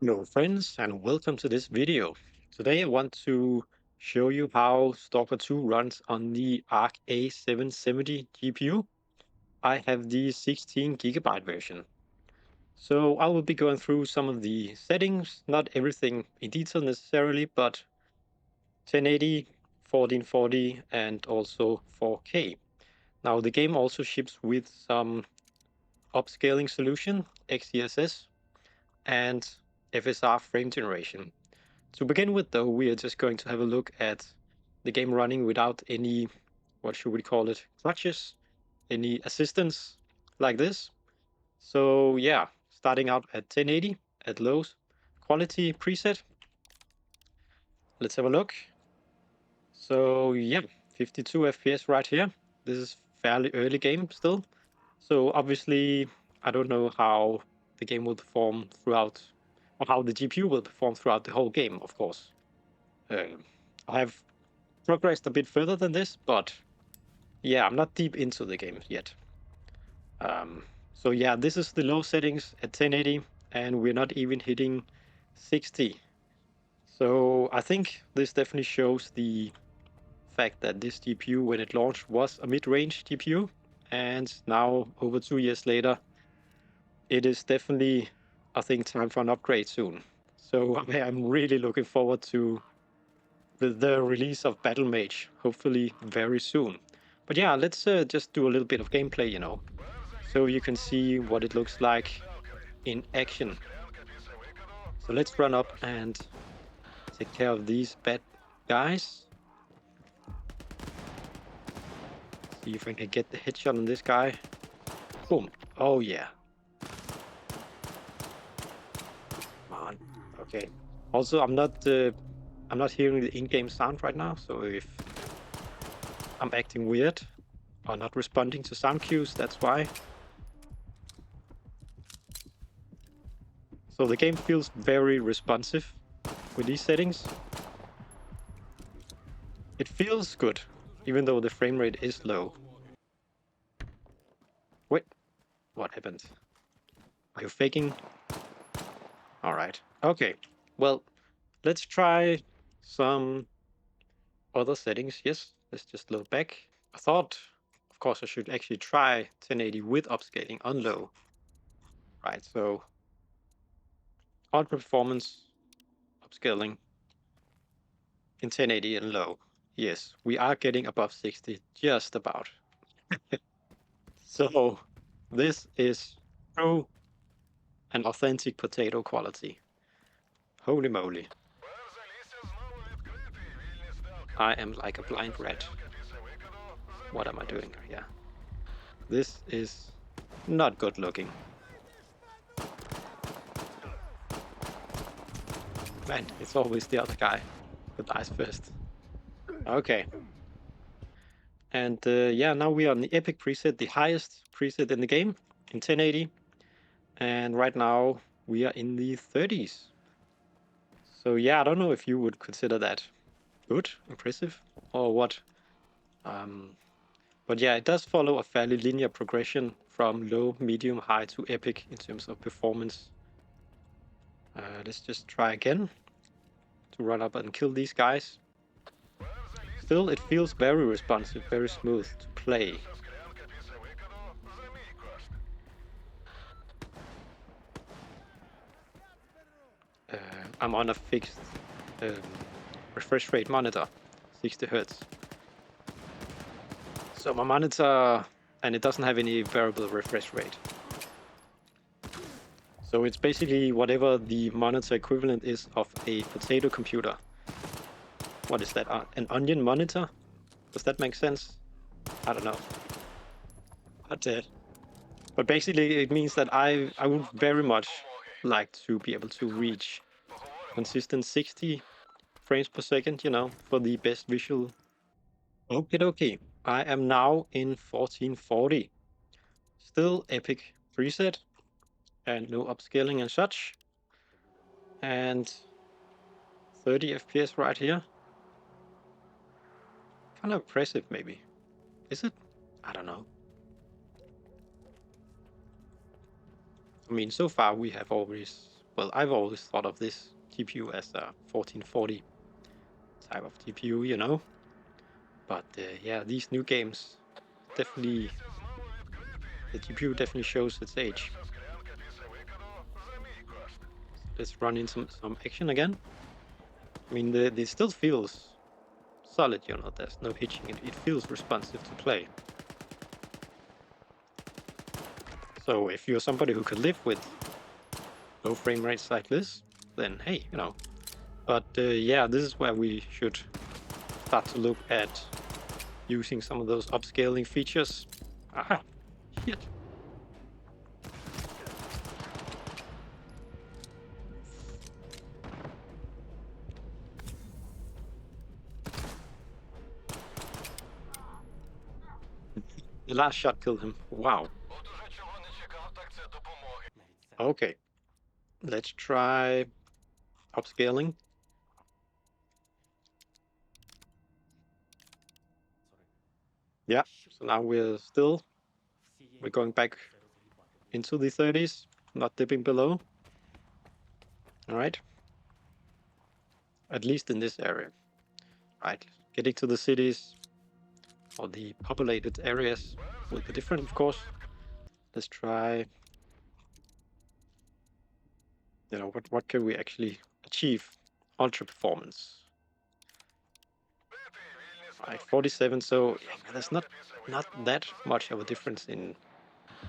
Hello friends and welcome to this video. Today I want to show you how Stalker 2 runs on the ARC A770 GPU. I have the 16 GB version. So I will be going through some of the settings, not everything in detail necessarily, but 1080, 1440 and also 4K. Now the game also ships with some upscaling solution, XeSS, and FSR frame generation. To begin with, though, we are just going to have a look at the game running without any, what should we call it, clutches, any assistance like this. So yeah, starting out at 1080 at low quality preset. Let's have a look. So yeah, 52 FPS right here. This is fairly early game still. So obviously, I don't know how the game will perform throughout, or how the GPU will perform throughout the whole game, of course. Um, I have progressed a bit further than this, but yeah, I'm not deep into the game yet. So yeah, this is the low settings at 1080, and we're not even hitting 60. So I think this definitely shows the fact that this GPU, when it launched, was a mid-range GPU, and now over 2 years later, it is definitely, I think, time for an upgrade soon. So I'm really looking forward to the release of Battle Mage, hopefully very soon. But yeah, let's just do a little bit of gameplay, so you can see what it looks like in action. So let's run up and take care of these bad guys. See if I can get the headshot on this guy. Boom. Oh yeah. Come on. Okay. Also, I'm not hearing the in-game sound right now, so if I'm acting weird or not responding to sound cues, that's why. So the game feels very responsive with these settings. It feels good, even though the frame rate is low. Wait, what happened? Are you faking? Alright. Okay. Well, let's try some other settings. Yes, let's just load back. I thought, of course, I should actually try 1080 with upscaling on low. Right, so on performance, upscaling in 1080 and low. Yes, we are getting above 60, just about. So this is true and authentic potato quality. Holy moly. I am like a blind rat. What am I doing? Yeah. This is not good looking. Man, it's always the other guy who dies first. Okay. And yeah, now we are on the epic preset, the highest preset in the game in 1080. And right now we are in the 30s. So yeah, I don't know if you would consider that good, impressive, or what. But yeah, it does follow a fairly linear progression from low, medium, high to epic in terms of performance. Let's just try again to run up and kill these guys. Still, it feels very responsive, very smooth to play. I'm on a fixed um, refresh rate monitor, 60 Hz. So my monitor, and it doesn't have any variable refresh rate. So it's basically whatever the monitor equivalent is of a potato computer. What is that? An onion monitor? Does that make sense? I don't know. But basically it means that I would very much like to be able to reach consistent 60 frames per second, for the best visual. Okay. I am now in 1440. Still epic preset and no upscaling and such. And 30 FPS right here. Kind of impressive, maybe. Is it? I don't know. I mean, so far we have always well, I've always thought of this GPU as a 1440 type of GPU, you know. But yeah, these new games definitely, the GPU definitely shows its age. Let's run in some action again. I mean, it still feels solid, you know, there's no hitching. It feels responsive to play. So if you're somebody who could live with low frame rates like this, then hey, you know. But yeah, this is where we should start to look at using some of those upscaling features. Aha! Shit! The last shot killed him. Wow. Okay. Let's try upscaling. Yeah, so now we're going back into the 30s, not dipping below. All right. At least in this area. Right. Getting to the cities or the populated areas will be different, of course. Let's try, you know, what can we actually achieve? Ultra performance. Right, 47. So yeah, there's not that much of a difference in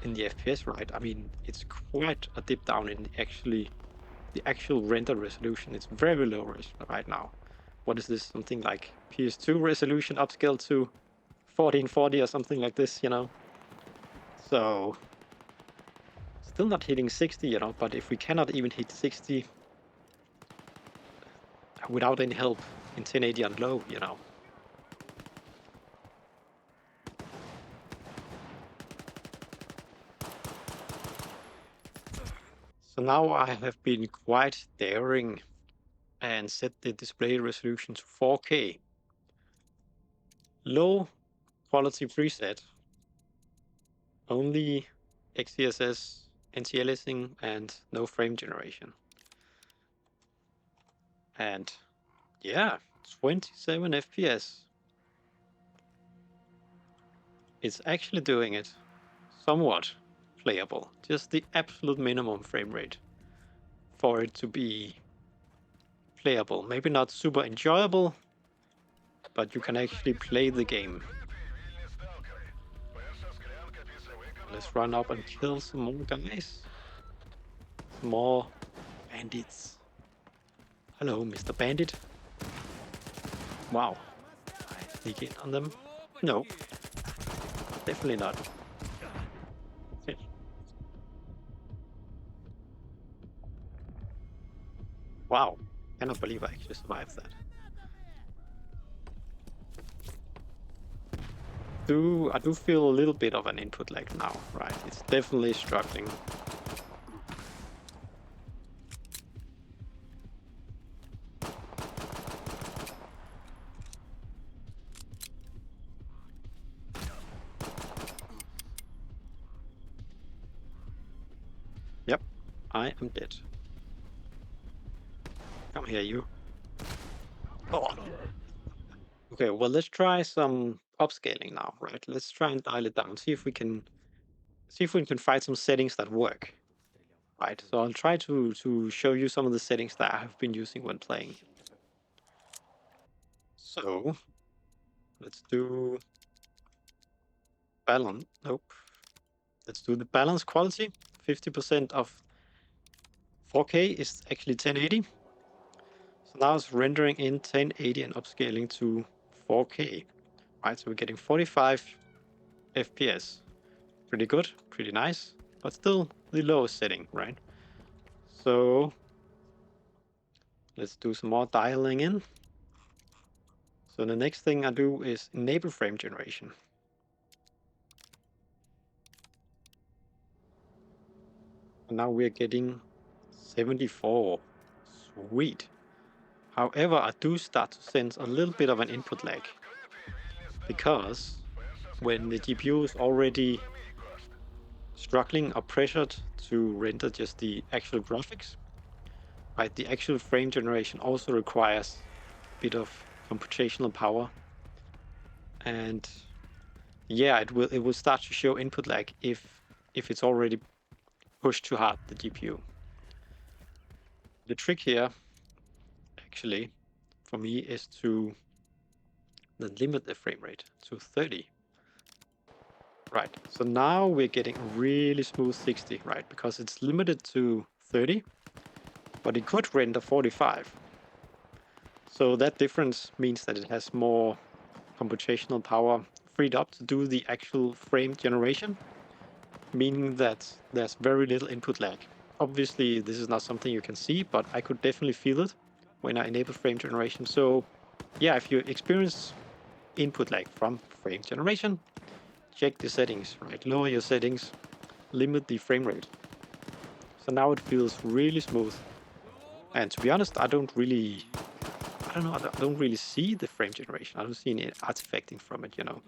the FPS, right? I mean, it's quite a dip down in the actual render resolution. It's very low right now. What is this? Something like PS2 resolution upscaled to 1440 or something like this, you know? So still not hitting 60, you know, but if we cannot even hit 60 without any help in 1080 on low, you know. So now I have been quite daring and set the display resolution to 4K. Low quality preset, only XeSS, anti-aliasing, and no frame generation. And yeah, 27 FPS. It's actually doing it somewhat playable, just the absolute minimum frame rate for it to be playable. Maybe not super enjoyable, but you can actually play the game. Let's run up and kill some more guys. Some more bandits. Hello, Mr. Bandit. Wow. I sneak in on them. No. Definitely not. Wow. Cannot believe I actually survived that. I do feel a little bit of an input lag now, right? It's definitely struggling. Yep, I am dead. Come here, you. Oh. Okay, well, let's try some upscaling now, right? Let's try and dial it down. See if we can find some settings that work. Right, so I'll try to show you some of the settings that I have been using when playing. So let's do balance. Nope. Let's do the balance quality. 50% of 4K is actually 1080. So now it's rendering in 1080 and upscaling to 4K. Right, so we're getting 45 FPS. Pretty good, pretty nice, but still the lowest setting, right? So let's do some more dialing in. So the next thing I do is enable frame generation. And now we're getting 74. Sweet. However, I do start to sense a little bit of an input lag, because when the GPU is already struggling or pressured to render just the actual graphics, right? The actual frame generation also requires a bit of computational power. And yeah, it will start to show input lag if it's already pushed too hard, the GPU. The trick here, actually, for me, is to then limit the frame rate to 30. Right, so now we're getting really smooth 60, right? Because it's limited to 30, but it could render 45. So that difference means that it has more computational power freed up to do the actual frame generation, meaning that there's very little input lag. Obviously, this is not something you can see, but I could definitely feel it when I enable frame generation. So yeah, if you experience input lag from frame generation, check the settings, right? Lower your settings, limit the frame rate. So now it feels really smooth. And to be honest, I don't really see the frame generation. I don't see any artifacting from it, you know.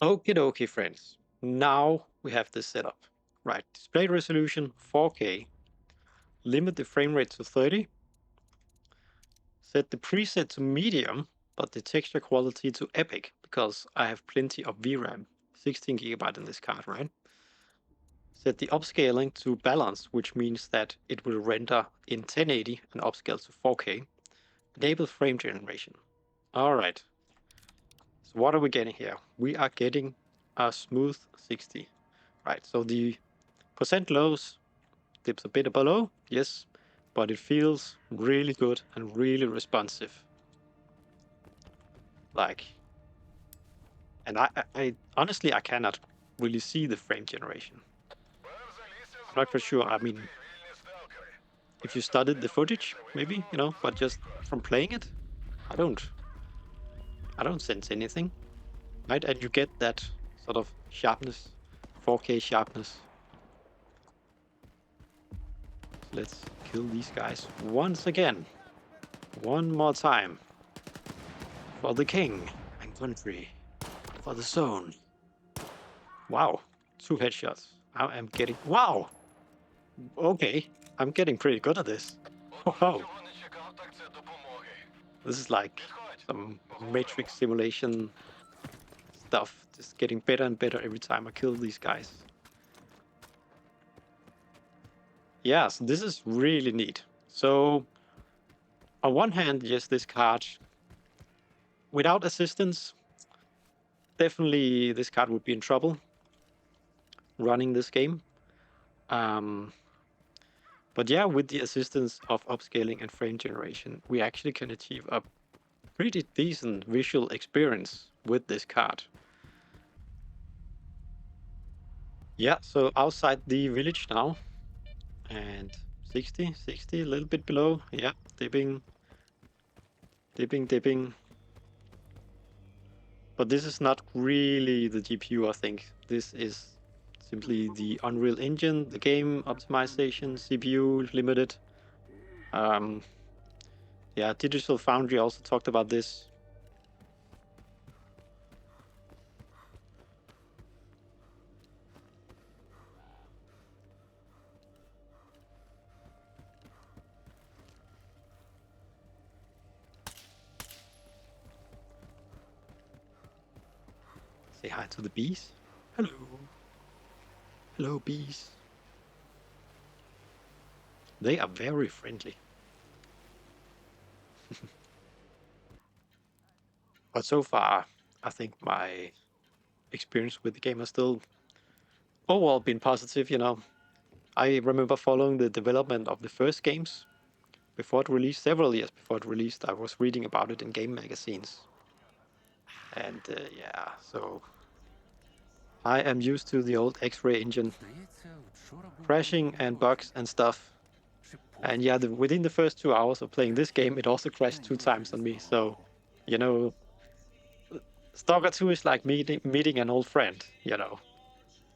Okie dokie, friends. Now we have this setup. Right, display resolution 4K. Limit the frame rate to 30. Set the preset to medium, but the texture quality to epic, because I have plenty of VRAM. 16 GB in this card, right? Set the upscaling to balance, which means that it will render in 1080 and upscale to 4K. Enable frame generation. All right. So what are we getting here? We are getting a smooth 60. Right, so the percent lows dips a bit below, yes, but it feels really good and really responsive. Like, and I honestly, I cannot really see the frame generation. I'm not for sure. I mean, if you studied the footage, maybe, you know, but just from playing it, I don't sense anything, right? And you get that sort of sharpness, 4K sharpness. Let's kill these guys once again. One more time. For the king and country. For the zone. Wow. 2 headshots. I am getting... Wow! Okay. I'm getting pretty good at this. Wow. This is like some matrix simulation stuff. Just getting better and better every time I kill these guys. Yeah, so this is really neat. So, on one hand, yes, this card, without assistance, definitely this card would be in trouble running this game. But yeah, with the assistance of upscaling and frame generation, we actually can achieve a pretty decent visual experience with this card. Yeah, so outside the village now, and 60, a little bit below. Yeah, dipping. But this is not really the GPU, I think. This is simply the Unreal Engine, the game optimization, CPU limited. Yeah, Digital Foundry also talked about this. Say hi to the bees. Hello. Hello, bees. They are very friendly. But so far, I think my experience with the game has still overall been positive, you know. I remember following the development of the first games before it released, several years before it released. I was reading about it in game magazines. And yeah, so I am used to the old X-ray engine. Crashing and bugs and stuff. And yeah, within the first 2 hours of playing this game, it also crashed 2 times on me. So, you know, Stalker 2 is like meeting an old friend, you know.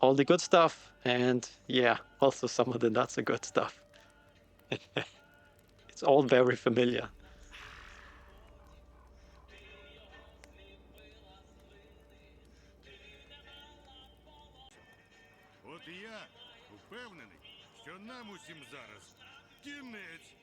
All the good stuff, and yeah, also some of the not so good stuff. It's all very familiar. От я впевнений, що нам усім зараз кінець.